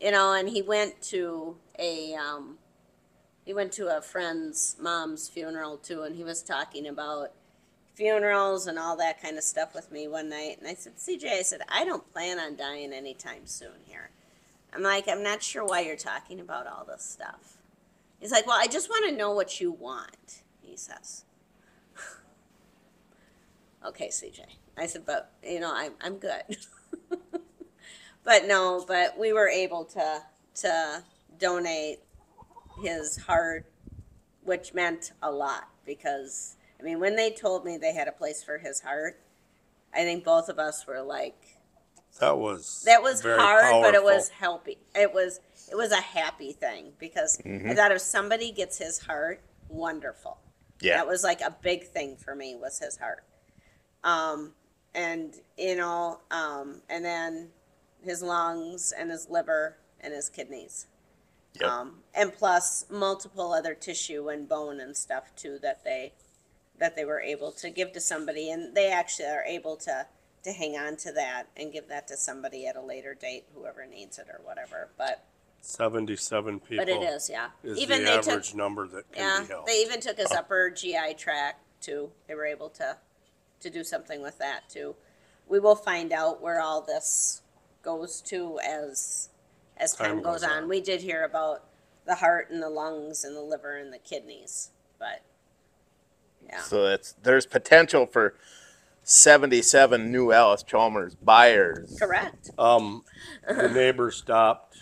And he went to a friend's mom's funeral too, and he was talking about funerals and all that kind of stuff with me one night. And I said, CJ, I don't plan on dying anytime soon here. I'm like, I'm not sure why you're talking about all this stuff. He's like, well, I just want to know what you want, he says. Okay, CJ. I said, but, I'm good. But we were able to donate his heart, which meant a lot because, when they told me they had a place for his heart, I think both of us were like, That was very hard, but it was powerful. helping. It was a happy thing because I thought if somebody gets his heart, wonderful. Yeah. That was like a big thing for me was his heart. Um, and and then his lungs and his liver and his kidneys. Yep. And plus multiple other tissue and bone and stuff too that they were able to give to somebody, and they actually are able to hang on to that and give that to somebody at a later date, whoever needs it or whatever. But 77 people. it is, yeah. Is Even the they average took, number that can yeah, be held. they even took his upper GI tract too. They were able to do something with that too. We will find out where all this goes to as time goes on. We did hear about the heart and the lungs and the liver and the kidneys, but yeah. So there's potential for 77 new Allis Chalmers buyers. Correct. The neighbor stopped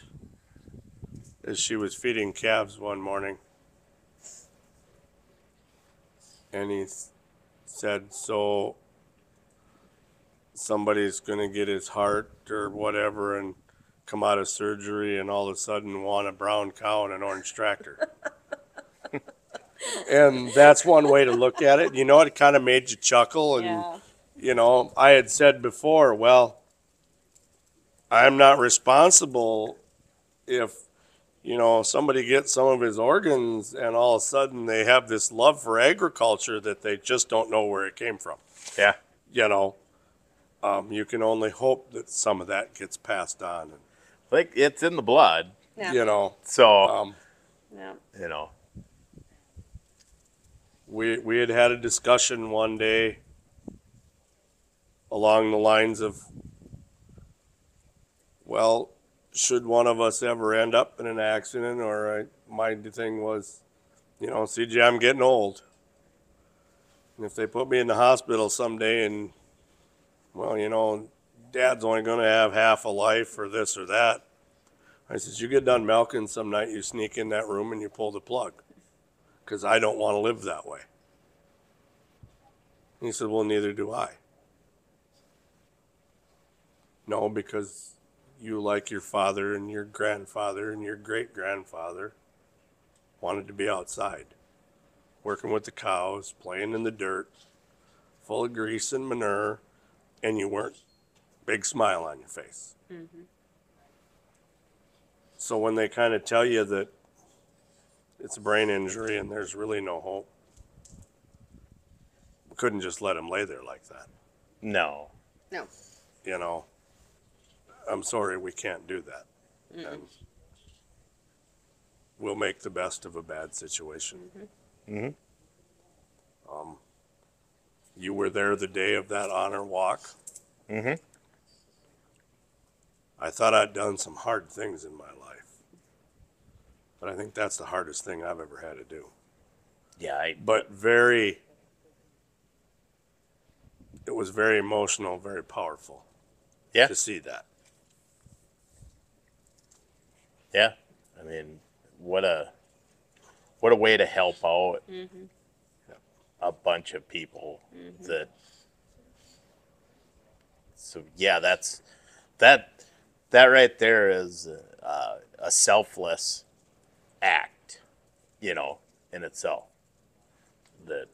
as she was feeding calves one morning, and he said, "So somebody's going to get his heart or whatever and come out of surgery and all of a sudden want a brown cow and an orange tractor." And that's one way to look at it. It kind of made you chuckle. And, Yeah. I had said before, well, I'm not responsible if, somebody gets some of his organs and all of a sudden they have this love for agriculture that they just don't know where it came from. Yeah. You can only hope that some of that gets passed on. Like it's in the blood. Yeah. So, Yeah. We had a discussion one day along the lines of, well, should one of us ever end up in an accident? Or my thing was, CJ, I'm getting old. And if they put me in the hospital someday and, well, Dad's only going to have half a life or this or that. I says, you get done milking some night, you sneak in that room and you pull the plug. Because I don't want to live that way. And he said, well, neither do I. No, because you, like your father and your grandfather and your great-grandfather, wanted to be outside, working with the cows, playing in the dirt, full of grease and manure, and you weren't. Big smile on your face. Mm-hmm. So when they kind of tell you that it's a brain injury and there's really no hope, we couldn't just let him lay there like that. No. I'm sorry, we can't do that. And we'll make the best of a bad situation. Mm-hmm. You were there the day of that honor walk. Mm-hmm. I thought I'd done some hard things in my life, but I think that's the hardest thing I've ever had to do. Yeah. But it was very emotional, very powerful. Yeah. To see that. Yeah. I mean, what a way to help out a bunch of people that. So yeah, that right there is a selfless act, in itself. That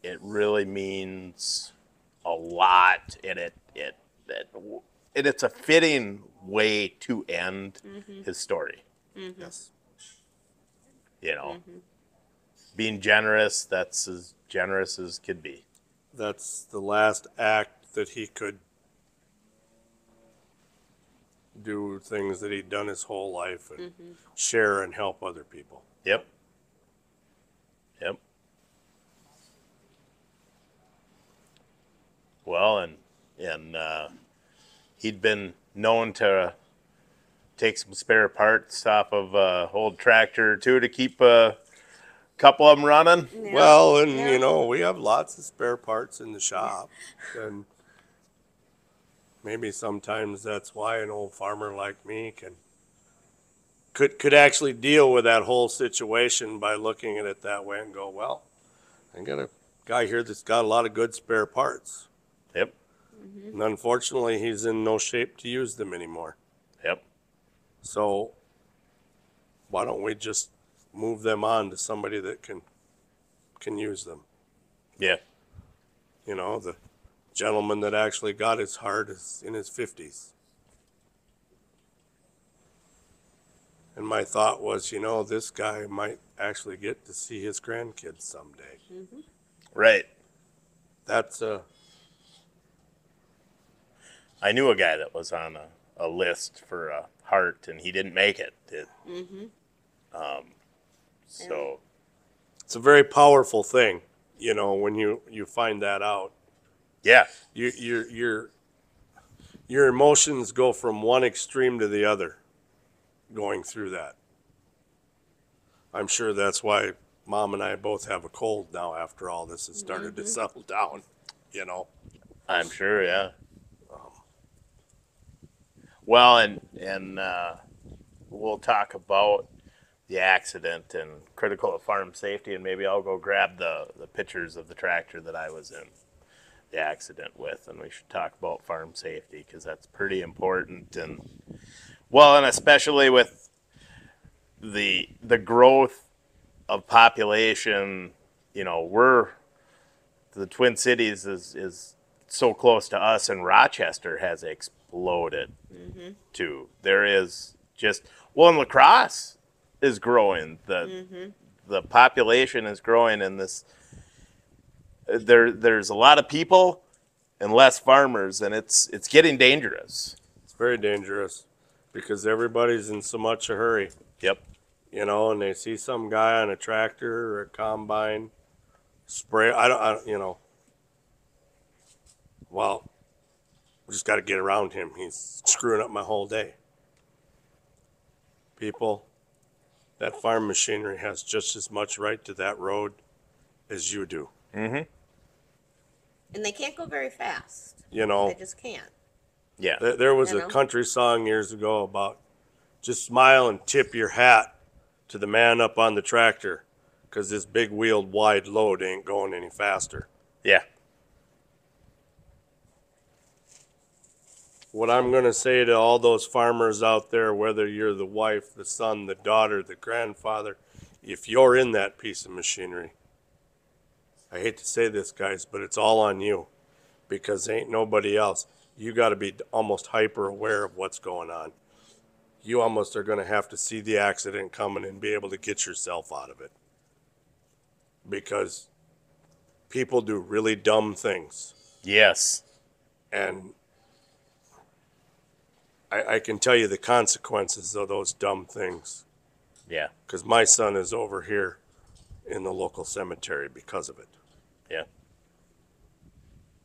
it really means a lot, and it's a fitting way to end his story. Yes. Being generous, that's as generous as could be. That's the last act that he could do things that he'd done his whole life and share and help other people. Yep. Well, and he'd been known to take some spare parts off of an old tractor or two to keep a couple of them running. Yeah. Well, and we have lots of spare parts in the shop, and maybe sometimes that's why an old farmer like me could actually deal with that whole situation by looking at it that way and go, well, I got a guy here that's got a lot of good spare parts. Yep. And unfortunately, he's in no shape to use them anymore. Yep. So why don't we just move them on to somebody that can use them? Yeah. You know, the gentleman that actually got his heart is in his 50s. And my thought was, you know, this guy might actually get to see his grandkids someday. Right. That's I knew a guy that was on a list for a heart, and he didn't make it. So it's a very powerful thing, you know, when you find that out. yeah, Your emotions go from one extreme to the other going through that. I'm sure that's why Mom and I both have a cold now after all this has started to settle down, you know. I'm sure. Yeah. Well, and we'll talk about the accident and critical of farm safety, and maybe I'll go grab the pictures of the tractor that I was in the accident with, and we should talk about farm safety because that's pretty important. And well, and especially with the growth of population, you know, the Twin Cities is so close to us, and Rochester has exploded too. There is just, well, and La Crosse is growing. The population is growing, and there's a lot of people and less farmers, and it's getting dangerous. It's very dangerous because everybody's in so much a hurry. Yep. You know, and they see some guy on a tractor or a combine spray. I don't you know. Well, we just got to get around him. He's screwing up my whole day. People, that farm machinery has just as much right to that road as you do. Mm-hmm. And they can't go very fast. You know, They just can't. Yeah. there was You a know? country song years ago about just smile and tip your hat to the man up on the tractor because this big wheeled wide load ain't going any faster. Yeah. What I'm going to say to all those farmers out there, whether you're the wife, the son, the daughter, the grandfather, if you're in that piece of machinery, I hate to say this, guys, but it's all on you because ain't nobody else. You got to be almost hyper aware of what's going on. You almost are going to have to see the accident coming and be able to get yourself out of it because people do really dumb things. Yes. And I can tell you the consequences of those dumb things Yeah. because my son is over here in the local cemetery because of it. Yeah.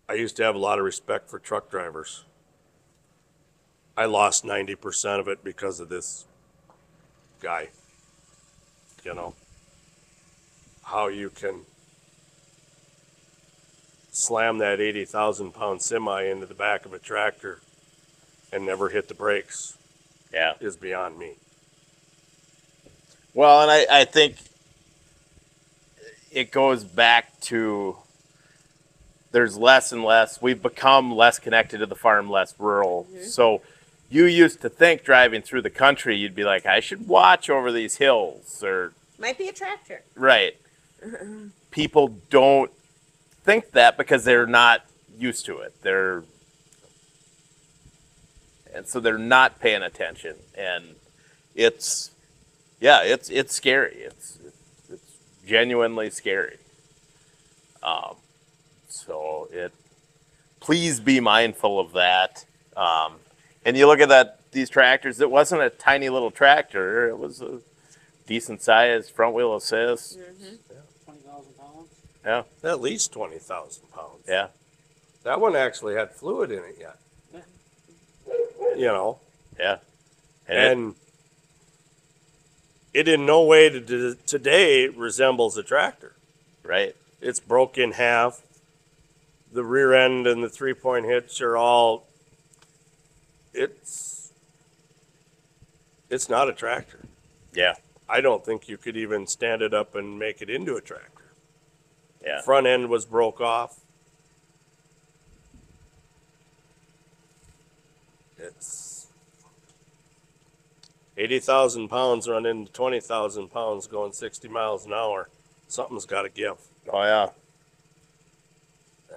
I used to have a lot of respect for truck drivers. I lost 90% of it because of this guy. You know, how you can slam that 80,000-pound semi into the back of a tractor and never hit the brakes Yeah. is beyond me. Well, and I think it goes back to there's less and less. We've become less connected to the farm, less rural. So you used to think driving through the country, you'd be like, I should watch over these hills or Might be a tractor. right. People don't think that because they're not used to it. And so they're not paying attention, and it's scary. It's genuinely scary. So please be mindful of that. And you look at these tractors. It wasn't a tiny little tractor. It was a decent sized front wheel assist. 20,000 pounds. Yeah, At least 20,000 pounds. yeah, That one actually had fluid in it yet. You know, yeah. and it in no way today resembles a tractor. Right. It's broke in half. The rear end and the 3-point hitch are all. It's not a tractor. Yeah. I don't think you could even stand it up and make it into a tractor. Yeah. Front end was broke off. It's 80,000 pounds run into 20,000 pounds going 60 miles an hour. Something's got to give. Oh yeah.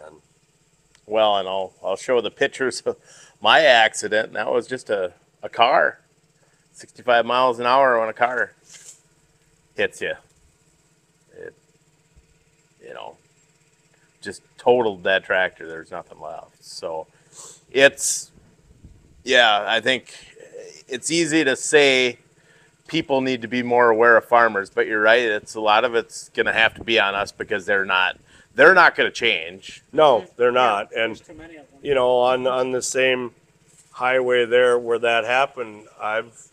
And Well, and I'll show the pictures of my accident. And that was just a car, 65 miles an hour when a car hits you. It, just totaled that tractor. There's nothing left. So I think it's easy to say people need to be more aware of farmers, but you're right. A lot of it's going to have to be on us because they're not going to change. no, they're not. And There's too many of them. on the same highway there where that happened, I've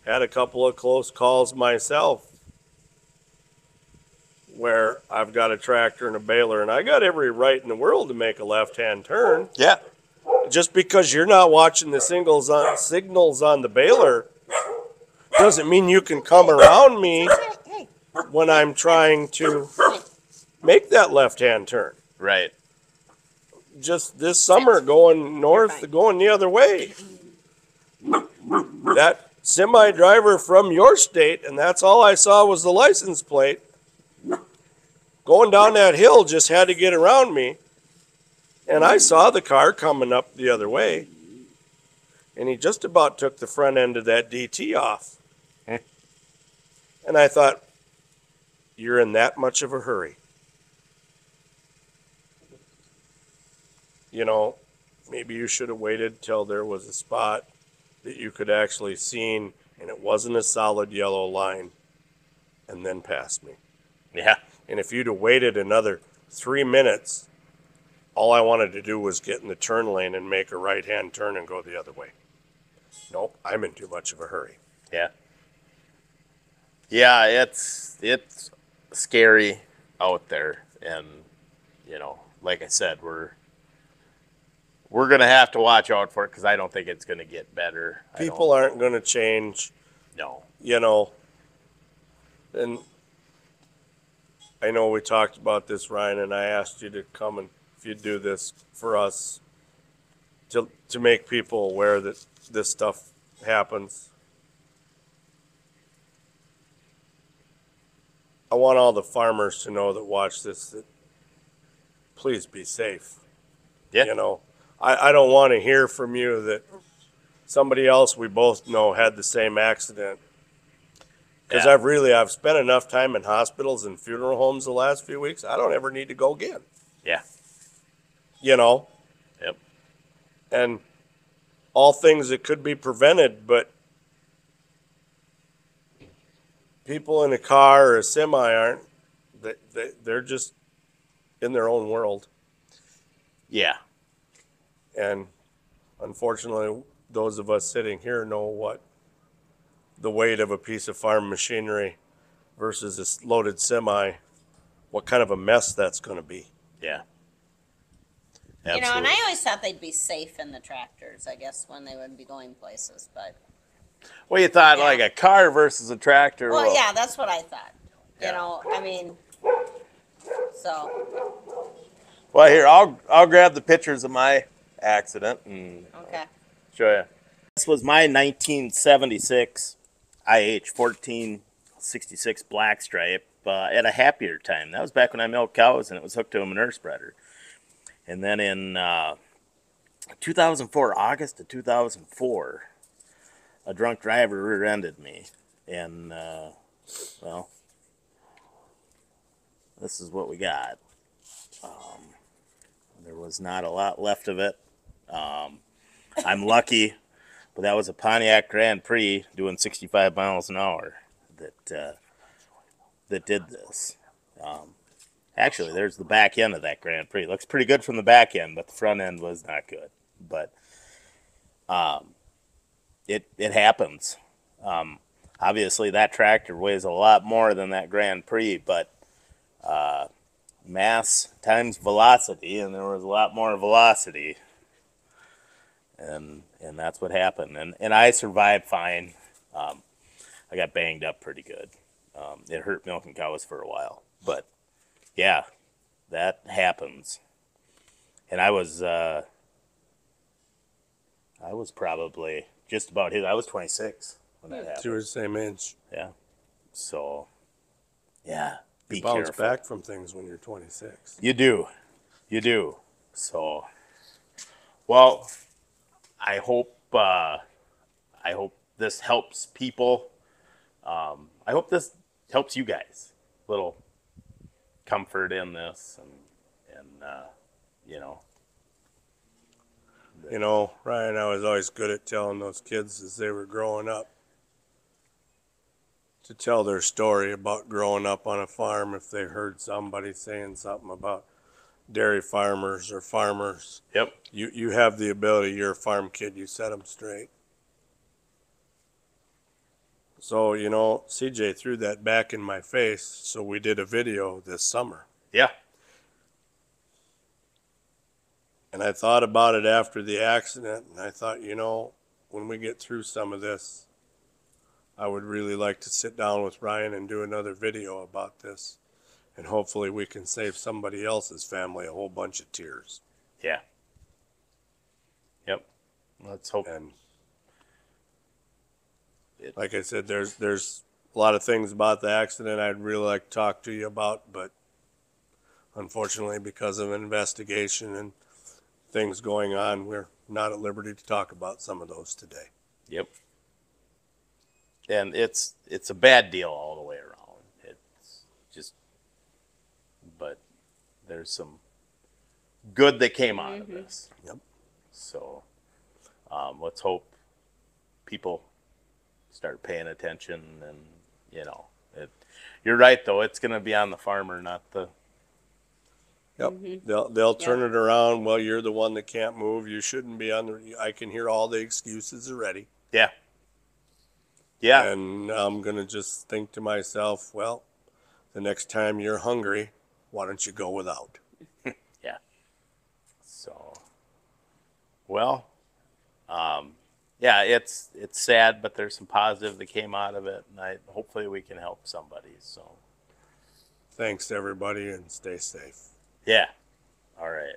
had a couple of close calls myself where I've got a tractor and a baler, and I got every right in the world to make a left-hand turn. Yeah. Just because you're not watching the signals on the baler doesn't mean you can come around me when I'm trying to make that left-hand turn. Right. Just this summer going north, going the other way. That semi driver from your state, and that's all I saw was the license plate, going down that hill just had to get around me. And I saw the car coming up the other way. And he just about took the front end of that DT off. And I thought, you're in that much of a hurry. Maybe you should have waited till there was a spot that you could actually seen and it wasn't a solid yellow line and then pass me. Yeah. And if you'd have waited another 3 minutes, all I wanted to do was get in the turn lane and make a right-hand turn and go the other way. Nope, I'm in too much of a hurry. Yeah. Yeah, it's scary out there, and like I said, we're gonna have to watch out for it because I don't think it's gonna get better. People aren't going to change. No. And I know we talked about this, Ryan, and I asked you to come and if you do this for us to make people aware that this stuff happens. I want all the farmers to know that watch this that please be safe. Yeah. I don't want to hear from you that somebody else we both know had the same accident. Because Yeah. I've spent enough time in hospitals and funeral homes the last few weeks. I don't ever need to go again. Yeah. Yep. And all things that could be prevented, but people in a car or a semi aren't. They're just in their own world. Yeah. And unfortunately, those of us sitting here know what the weight of a piece of farm machinery versus a loaded semi, what kind of a mess that's going to be. Yeah. And Absolutely. I always thought they'd be safe in the tractors, I guess, when they would be going places. But Well, you thought Yeah. like a car versus a tractor. well, yeah, that's what I thought. Yeah. So Well, here I'll grab the pictures of my accident and okay. show you. This was my 1976 IH 1466 black stripe at a happier time. That was back when I milked cows and it was hooked to a manure spreader. And then in 2004, August of 2004, a drunk driver rear-ended me. And, this is what we got. There was not a lot left of it. I'm lucky, but that was a Pontiac Grand Prix doing 65 miles an hour that did this. Actually, there's the back end of that Grand Prix. Looks pretty good from the back end, but the front end was not good. But it happens. Obviously, that tractor weighs a lot more than that Grand Prix, but mass times velocity, and there was a lot more velocity. And that's what happened. And I survived fine. I got banged up pretty good. It hurt milking cows for a while. But, yeah, that happens. And I was probably just about his. I was 26 when that happened. You were the same age. Yeah. So, yeah, be You bounce careful. back from things when you're 26. You do. You do. So, well, I hope this helps people. I hope this helps you guys. Little comfort in this, and you know. You know, Ryan, I was always good at telling those kids as they were growing up to tell their story about growing up on a farm if they heard somebody saying something about dairy farmers or farmers. Yep. You have the ability, you're a farm kid, you set them straight. So, you know, CJ threw that back in my face, so we did a video this summer. Yeah. And I thought about it after the accident, and I thought, you know, when we get through some of this, I would really like to sit down with Ryan and do another video about this. And hopefully we can save somebody else's family a whole bunch of tears. Yeah. Yep. Let's hope. And like I said, there's a lot of things about the accident I'd really like to talk to you about, but unfortunately, because of an investigation and things going on, we're not at liberty to talk about some of those today. Yep. And it's a bad deal all the way around. It's just, but there's some good that came out of this. Yep. So let's hope people start paying attention, and you know, you're right though. It's going to be on the farmer, not the. Yep. They'll turn it around. Well, you're the one that can't move. You shouldn't be on the. I can hear all the excuses already. Yeah. Yeah. And I'm gonna just think to myself, well, the next time you're hungry, why don't you go without? Yeah. So. Well. Yeah, it's sad, but there's some positive that came out of it, and hopefully we can help somebody. So. Thanks everybody, and stay safe. Yeah. All right.